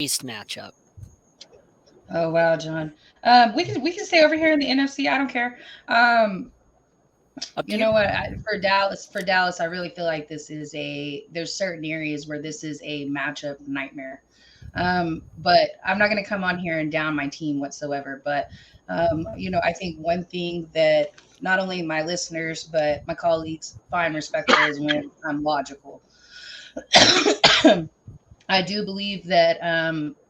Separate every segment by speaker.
Speaker 1: East matchup.
Speaker 2: Oh wow, John. We can stay over here in the NFC. I don't care.
Speaker 1: Up to
Speaker 2: You
Speaker 1: you.
Speaker 2: know what? For Dallas, I really feel like there's certain areas where this is a matchup nightmare. But I'm not going to come on here and down my team whatsoever. But I think one thing that not only my listeners but my colleagues find respectful is when I'm logical. I do believe that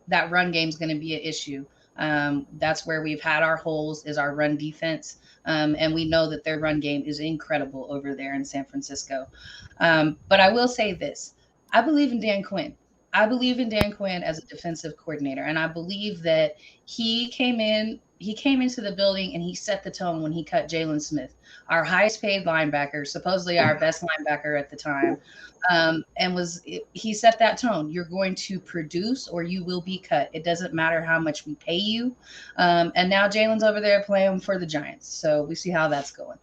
Speaker 2: that run game is going to be an issue. That's where we've had our holes is our run defense, and we know that their run game is incredible over there in San Francisco. But I will say this: I believe in Dan Quinn. I believe in Dan Quinn as a defensive coordinator, and I believe that he came in. He came into the building and he set the tone when he cut Jalen Smith, our highest paid linebacker, supposedly our best linebacker at the time, and he set that tone. You're going to produce or you will be cut. It doesn't matter how much we pay you. And now Jalen's over there playing for the Giants, so we see how that's going.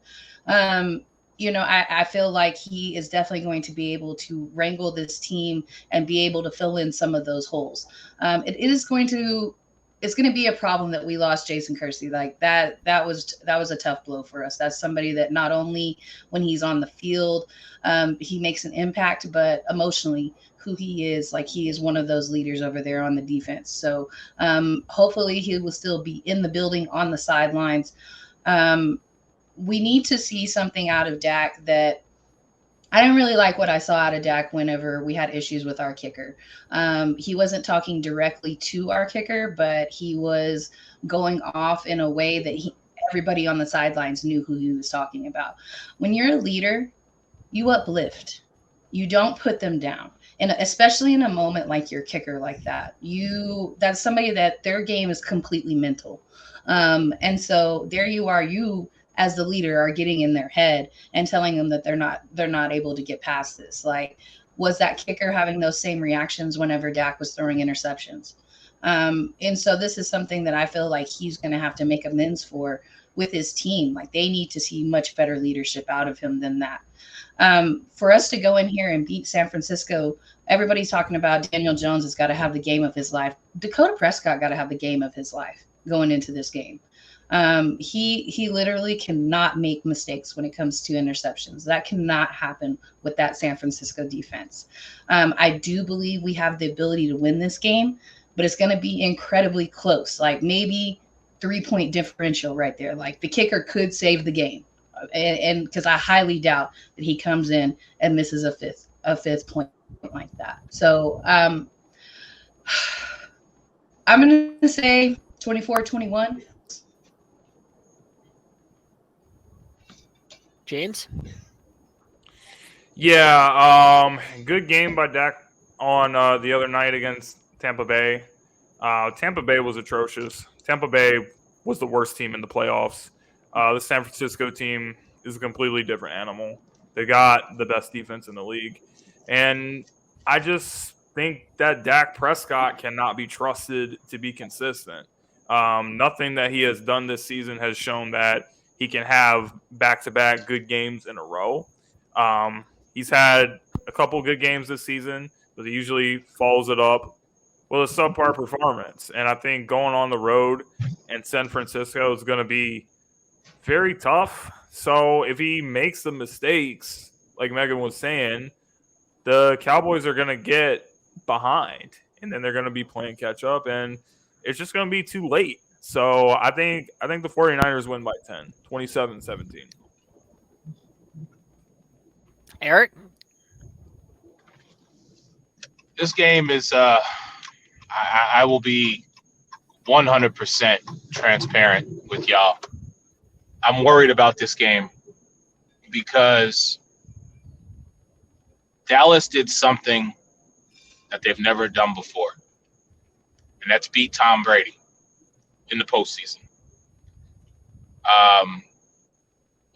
Speaker 2: I feel like he is definitely going to be able to wrangle this team and be able to fill in some of those holes. It is going to it's going to be a problem that we lost Jason Kersey. Like that was a tough blow for us. That's somebody that not only when he's on the field, he makes an impact, but emotionally, who he is, like he is one of those leaders over there on the defense. So hopefully he will still be in the building on the sidelines. We need to see something out of Dak that I didn't really like what I saw out of Dak whenever we had issues with our kicker. He wasn't talking directly to our kicker, but he was going off in a way that everybody on the sidelines knew who he was talking about. When you're a leader, you uplift. You don't put them down. And especially in a moment like your kicker like that, that's somebody that their game is completely mental. And so there you are, you as the leader are getting in their head and telling them that they're not able to get past this. Like, was that kicker having those same reactions whenever Dak was throwing interceptions? And so this is something that I feel like he's going to have to make amends for with his team. Like they need to see much better leadership out of him than that. For us to go in here and beat San Francisco, everybody's talking about Daniel Jones has got to have the game of his life. Dakota Prescott got to have the game of his life going into this game. He literally cannot make mistakes when it comes to interceptions. That cannot happen with that San Francisco defense. I do believe we have the ability to win this game, but it's going to be incredibly close. Like maybe 3-point differential right there. Like the kicker could save the game, and because I highly doubt that he comes in and misses a fifth point like that. So I'm going to say 24-21.
Speaker 1: James?
Speaker 3: Yeah, good game by Dak on the other night against Tampa Bay. Tampa Bay was atrocious. Tampa Bay was the worst team in the playoffs. The San Francisco team is a completely different animal. They got the best defense in the league. And I just think that Dak Prescott cannot be trusted to be consistent. Nothing that he has done this season has shown that he can have back-to-back good games in a row. He's had a couple good games this season, but he usually follows it up with a subpar performance. And I think going on the road in San Francisco is going to be very tough. So if he makes the mistakes, like Megan was saying, the Cowboys are going to get behind, and then they're going to be playing catch-up, and it's just going to be too late. So I think the 49ers win by 10, 27-17.
Speaker 1: Eric?
Speaker 4: This game is I will be 100% transparent with y'all. I'm worried about this game because Dallas did something that they've never done before, and that's beat Tom Brady in the postseason.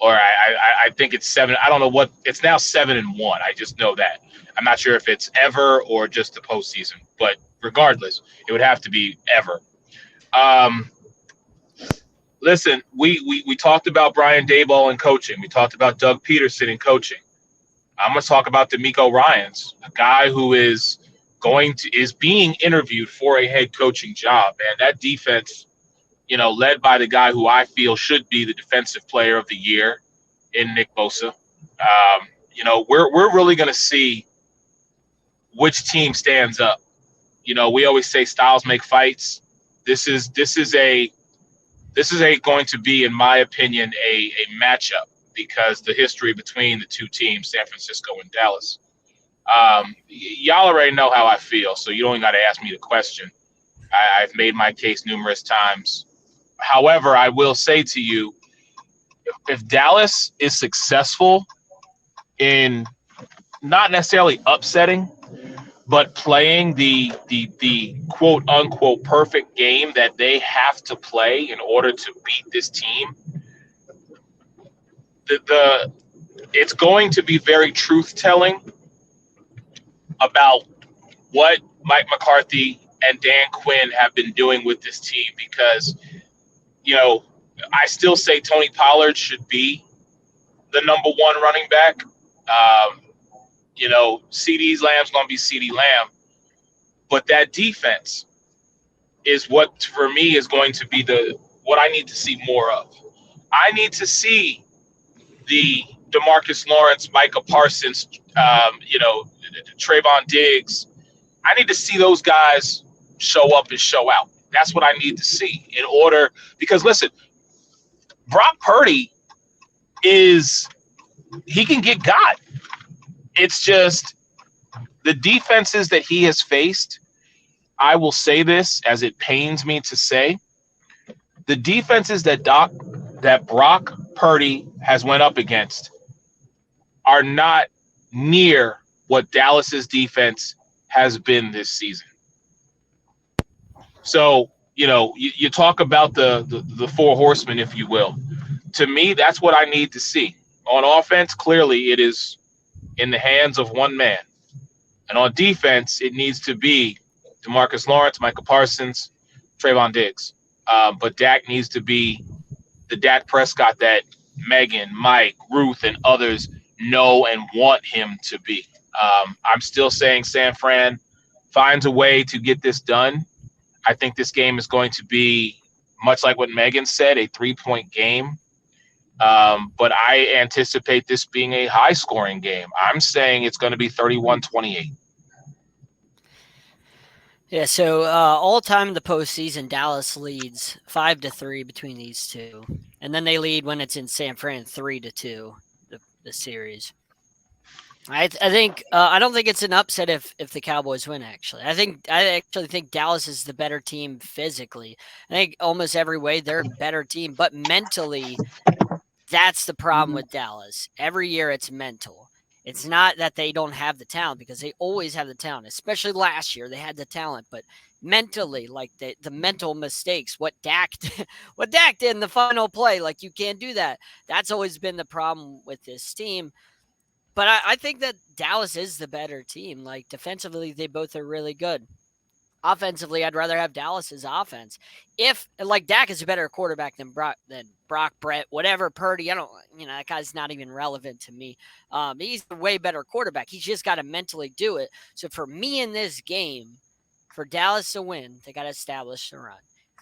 Speaker 4: Or I think it's 7. I don't know what it's now, 7-1. I just know that. I'm not sure if it's ever or just the postseason, but regardless, it would have to be ever. Listen, we talked about Brian Daboll and coaching. We talked about Doug Peterson and coaching. I'm going to talk about DeMeco Ryans, a guy who is is being interviewed for a head coaching job. Man, that defense, led by the guy who I feel should be the defensive player of the year in Nick Bosa. We're really going to see which team stands up. We always say styles make fights. This is going to be, in my opinion, a matchup because the history between the two teams, San Francisco and Dallas. Y'all already know how I feel, so you don't even got to ask me the question. I've made my case numerous times. However, I will say to you, if Dallas is successful in not necessarily upsetting, but playing the quote unquote perfect game that they have to play in order to beat this team, it's going to be very truth telling about what Mike McCarthy and Dan Quinn have been doing with this team because, I still say Tony Pollard should be the number one running back. CeeDee Lamb's going to be CeeDee Lamb. But that defense is what, for me, is going to be what I need to see more of. I need to see the DeMarcus Lawrence, Micah Parsons, Trayvon Diggs. I need to see those guys show up and show out. That's what I need to see in order – because, listen, Brock Purdy he can get got. It's just the defenses that he has faced. I will say this as it pains me to say, the defenses that Brock Purdy has went up against are not near what Dallas's defense has been this season. So, you talk about the four horsemen, if you will. To me, that's what I need to see. On offense, clearly it is in the hands of one man. And on defense, it needs to be DeMarcus Lawrence, Micah Parsons, Trayvon Diggs. But Dak needs to be the Dak Prescott that Megan, Mike, Ruth, and others know and want him to be. I'm still saying San Fran finds a way to get this done. I think this game is going to be, much like what Megan said, a 3-point game. But I anticipate this being a high-scoring game. I'm saying it's going to be 31-28.
Speaker 1: Yeah, so all time in the postseason, Dallas leads 5-3 between these two. And then they lead when it's in San Fran 3-2, the series. I think I don't think it's an upset if the Cowboys win, actually. I actually think Dallas is the better team physically. I think almost every way they're a better team, but mentally, that's the problem with Dallas. Every year it's mental. It's not that they don't have the talent, because they always have the talent, especially last year. They had the talent, but mentally, like the mental mistakes, what Dak did in the final play, like you can't do that. That's always been the problem with this team. But I think that Dallas is the better team. Like defensively, they both are really good. Offensively, I'd rather have Dallas's offense. If like Dak is a better quarterback than Brock, Brett, whatever, Purdy, that guy's not even relevant to me. He's a way better quarterback. He's just got to mentally do it. So for me in this game, for Dallas to win, they got to establish the run.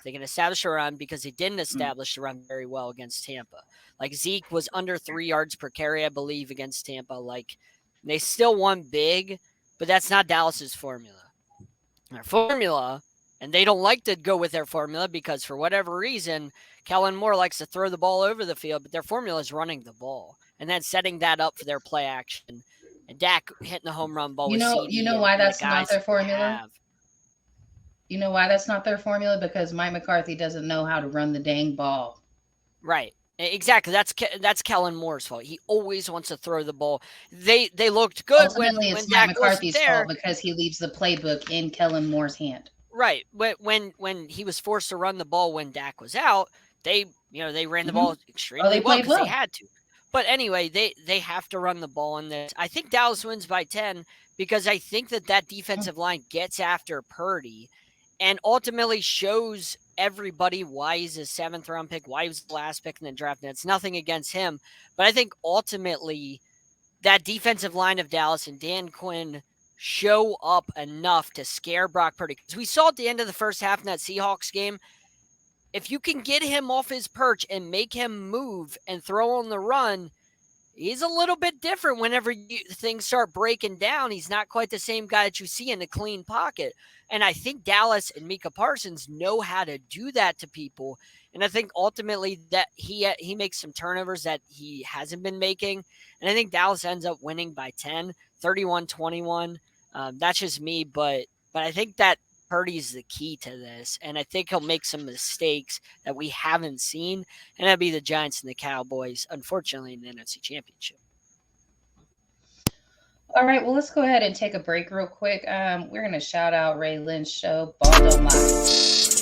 Speaker 1: They can establish a run because they didn't establish the run very well against Tampa. Like Zeke was under 3 yards per carry, I believe, against Tampa. Like they still won big, but that's not Dallas's formula. Their formula, and they don't like to go with their formula because for whatever reason, Kellen Moore likes to throw the ball over the field, but their formula is running the ball and then setting that up for their play action. And Dak hitting the home run ball with CD.
Speaker 2: You know why that's not their formula? You know why that's not their formula? Because Mike McCarthy doesn't know how to run the dang ball.
Speaker 1: Right. Exactly. That's Kellen Moore's fault. He always wants to throw the ball. They looked good
Speaker 2: Ultimately,
Speaker 1: when
Speaker 2: it's
Speaker 1: Dak
Speaker 2: Mike McCarthy's
Speaker 1: wasn't there.
Speaker 2: fault because he leaves the playbook in Kellen Moore's hand.
Speaker 1: Right. When he was forced to run the ball when Dak was out, they ran the ball extremely well because they had to. But anyway, they have to run the ball in this. I think Dallas wins by 10 because I think that defensive line gets after Purdy and ultimately shows everybody why he's a 7th round pick, why he was the last pick in the draft. And it's nothing against him. But I think ultimately that defensive line of Dallas and Dan Quinn show up enough to scare Brock Purdy. Because we saw at the end of the first half in that Seahawks game, if you can get him off his perch and make him move and throw on the run, he's a little bit different whenever things start breaking down. He's not quite the same guy that you see in a clean pocket. And I think Dallas and Micah Parsons know how to do that to people. And I think ultimately that he makes some turnovers that he hasn't been making. And I think Dallas ends up winning by 10, 31-21. That's just me, but I think that Purdy's the key to this, and I think he'll make some mistakes that we haven't seen, and that'd be the Giants and the Cowboys, unfortunately, in the NFC Championship.
Speaker 2: All right, well, let's go ahead and take a break real quick. We're going to shout out Ray Lynn's show, Ball Don't Lie.